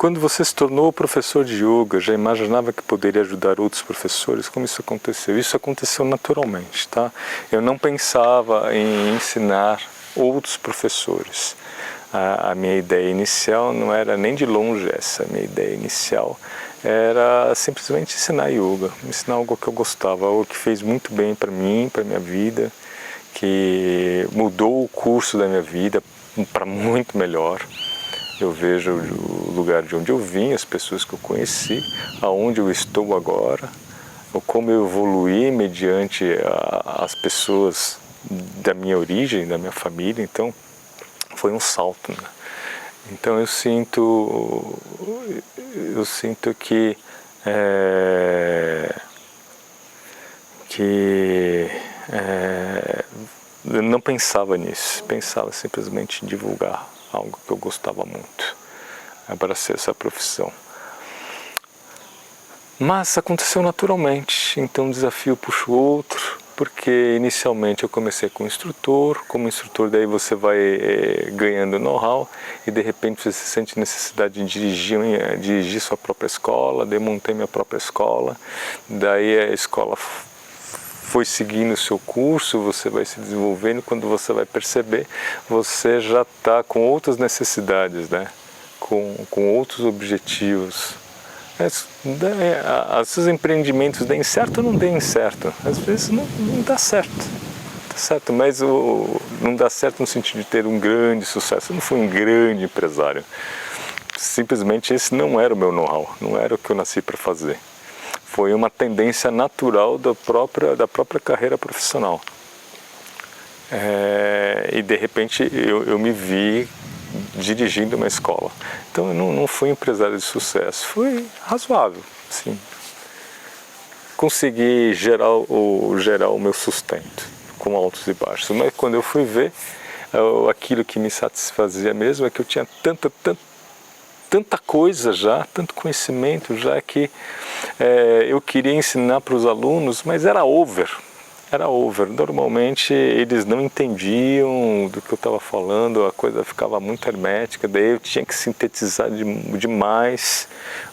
Quando você se tornou professor de yoga, já imaginava que poderia ajudar outros professores? Como isso aconteceu? Isso aconteceu naturalmente, tá? Eu não pensava em ensinar outros professores. A minha ideia inicial não era nem de longe essa. A minha ideia inicial era simplesmente ensinar yoga, ensinar algo que eu gostava, algo que fez muito bem para mim, para minha vida, que mudou o curso da minha vida para muito melhor. Eu vejo o lugar de onde eu vim, as pessoas que eu conheci, aonde eu estou agora, como eu evoluí mediante as pessoas da minha origem, da minha família. Então, foi um salto, né? Então eu sinto que eu não pensava nisso, pensava simplesmente em divulgar algo que eu gostava muito, abracei essa profissão. Mas aconteceu naturalmente, então um desafio puxa o outro, porque inicialmente eu comecei como instrutor daí você vai ganhando know-how e de repente você sente necessidade de dirigir sua própria escola, daí montei minha própria escola, daí a escola foi seguindo o seu curso, você vai se desenvolvendo, quando você vai perceber, você já está com outras necessidades, né? com outros objetivos. Às vezes empreendimentos deem certo ou não deem certo, às vezes não dá certo, mas não dá certo no sentido de ter um grande sucesso. Eu não fui um grande empresário, simplesmente esse não era o meu know-how, não era o que eu nasci para fazer. Foi uma tendência natural da própria carreira profissional. E de repente eu me vi dirigindo uma escola. Então eu não fui empresário de sucesso, fui razoável, sim. Consegui gerar o meu sustento, com altos e baixos. Mas quando eu fui ver, aquilo que me satisfazia mesmo é que eu tinha tanta coisa já, tanto conhecimento já, que eu queria ensinar para os alunos, mas era over. Normalmente eles não entendiam do que eu estava falando, a coisa ficava muito hermética, daí eu tinha que sintetizar demais,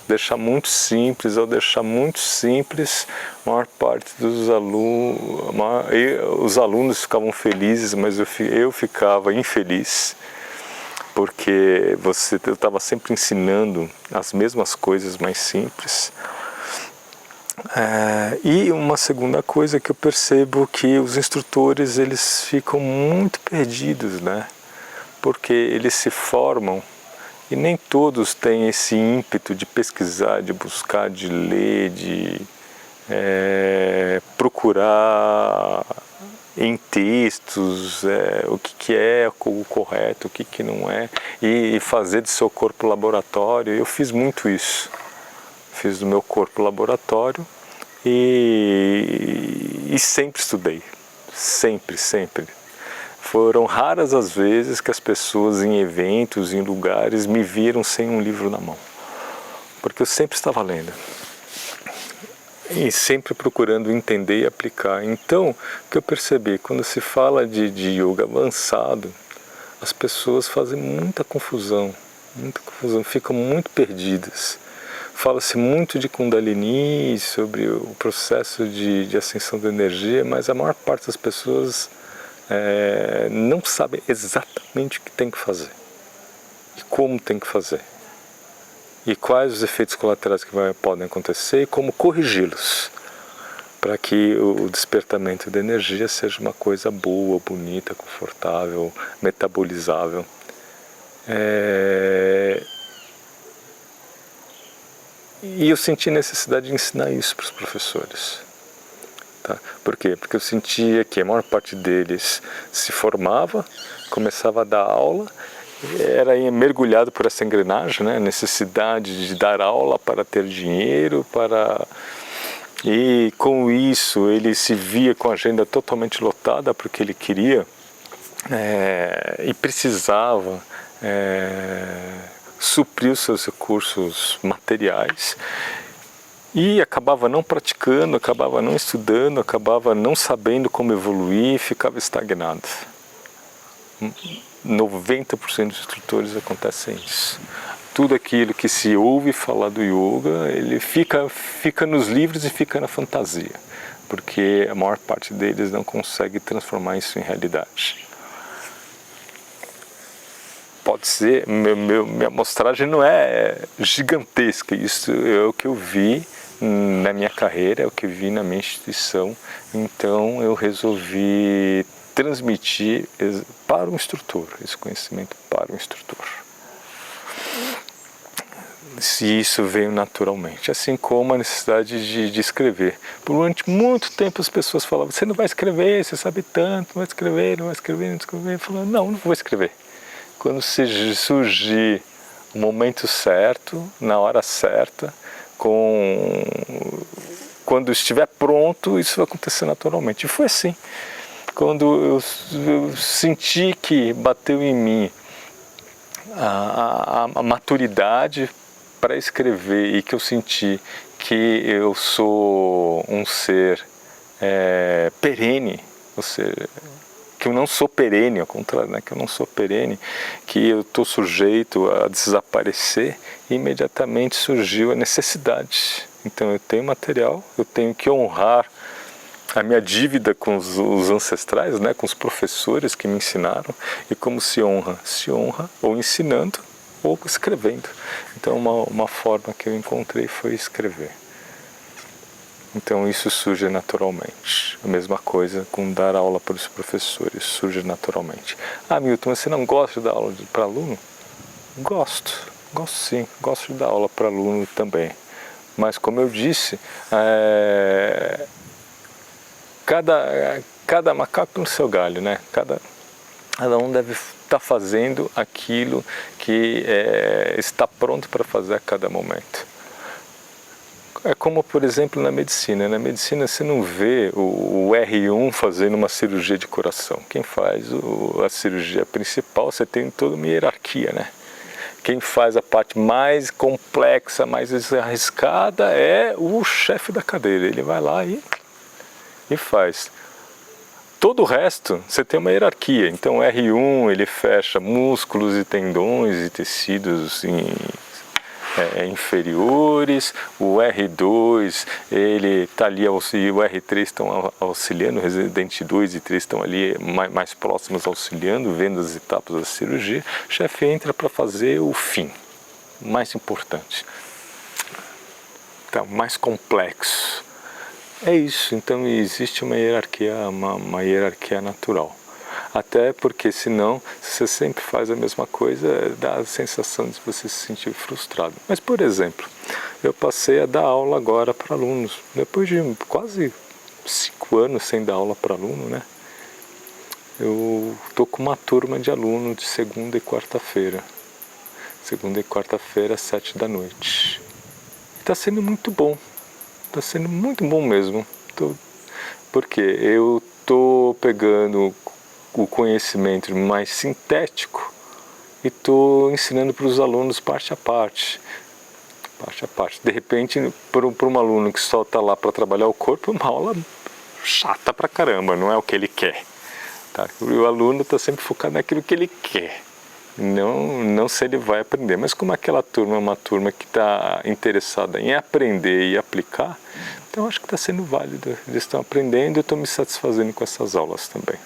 deixar muito simples. Ao deixar muito simples, a maior parte dos alunos, os alunos ficavam felizes, mas eu ficava infeliz, porque eu estava sempre ensinando as mesmas coisas mais simples. E uma segunda coisa que eu percebo, que os instrutores eles ficam muito perdidos, né? Porque eles se formam e nem todos têm esse ímpeto de pesquisar, de buscar, de ler, de procurar em textos o que é o correto, o que não é, e fazer de seu corpo laboratório. Eu fiz muito isso. Fiz do meu corpo laboratório e sempre estudei, sempre. Foram raras as vezes que as pessoas em eventos, em lugares, me viram sem um livro na mão, porque eu sempre estava lendo e sempre procurando entender e aplicar. Então, o que eu percebi, quando se fala de yoga avançado, as pessoas fazem muita confusão, ficam muito perdidas. Fala-se muito de Kundalini, sobre o processo de ascensão da energia, mas a maior parte das pessoas não sabe exatamente o que tem que fazer e como tem que fazer e quais os efeitos colaterais que podem acontecer e como corrigi-los para que o despertamento da energia seja uma coisa boa, bonita, confortável, metabolizável. E eu senti necessidade de ensinar isso para os professores. Tá? Por quê? Porque eu sentia que a maior parte deles se formava, começava a dar aula, era mergulhado por essa engrenagem, né? Necessidade de dar aula para ter dinheiro, e com isso ele se via com a agenda totalmente lotada, porque ele queria e precisava suprir os seus recursos materiais, e acabava não praticando, acabava não estudando, acabava não sabendo como evoluir, ficava estagnado. 90% dos instrutores acontecem isso. tudo aquilo que se ouve falar do yoga, ele fica nos livros e fica na fantasia, porque a maior parte deles não consegue transformar isso em realidade. Pode ser, minha amostragem não é gigantesca, isso é o que eu vi na minha carreira, é o que eu vi na minha instituição, então eu resolvi transmitir para o instrutor, esse conhecimento para o instrutor. Se isso veio naturalmente, assim como a necessidade de escrever. Durante muito tempo as pessoas falavam, você não vai escrever, você sabe tanto, não vai escrever, não vai escrever, não vai escrever. Eu falava, não vou escrever. Quando surgir o momento certo, na hora certa, quando estiver pronto, isso vai acontecer naturalmente. E foi assim. Quando eu senti que bateu em mim a maturidade para escrever e que eu senti que eu sou um ser perene, ou seja, que eu não sou perene, ao contrário, né? Que eu não sou perene, que eu estou sujeito a desaparecer, e imediatamente surgiu a necessidade. Então eu tenho material, eu tenho que honrar a minha dívida com os ancestrais, né? Com os professores que me ensinaram. E como se honra? Se honra ou ensinando ou escrevendo. Então uma forma que eu encontrei foi escrever. Então isso surge naturalmente. A mesma coisa com dar aula para os professores, surge naturalmente. Ah, Milton, você não gosta de dar aula para aluno? Gosto sim, gosto de dar aula para aluno também. Mas como eu disse, cada macaco no seu galho, né? Cada um deve estar fazendo aquilo que está pronto para fazer a cada momento. É como, por exemplo, na medicina. Na medicina você não vê o R1 fazendo uma cirurgia de coração. Quem faz a cirurgia principal, você tem toda uma hierarquia, né? Quem faz a parte mais complexa, mais arriscada é o chefe da cadeira. Ele vai lá e faz. Todo o resto, você tem uma hierarquia. Então o R1, ele fecha músculos e tendões e tecidos inferiores, o R2, ele está ali, o R3 estão auxiliando, o residente 2 e 3 estão ali mais próximos auxiliando, vendo as etapas da cirurgia. O chefe entra para fazer o fim, mais importante, então, mais complexo. É isso, então existe uma hierarquia natural. Até porque senão, se você sempre faz a mesma coisa, dá a sensação de você se sentir frustrado. Mas, por exemplo, eu passei a dar aula agora para alunos. Depois de quase 5 anos sem dar aula para aluno, né? Eu estou com uma turma de aluno de segunda e quarta-feira. Segunda e quarta-feira, às 7 da noite. Está sendo muito bom. Está sendo muito bom mesmo. Porque eu estou pegando o conhecimento mais sintético e estou ensinando para os alunos parte a parte. De repente, para um aluno que só está lá para trabalhar o corpo, é uma aula chata pra caramba, não é o que ele quer. Tá? O aluno está sempre focado naquilo que ele quer, não se ele vai aprender. Mas como aquela turma é uma turma que está interessada em aprender e aplicar, então acho que está sendo válido. Eles estão aprendendo e eu estou me satisfazendo com essas aulas também.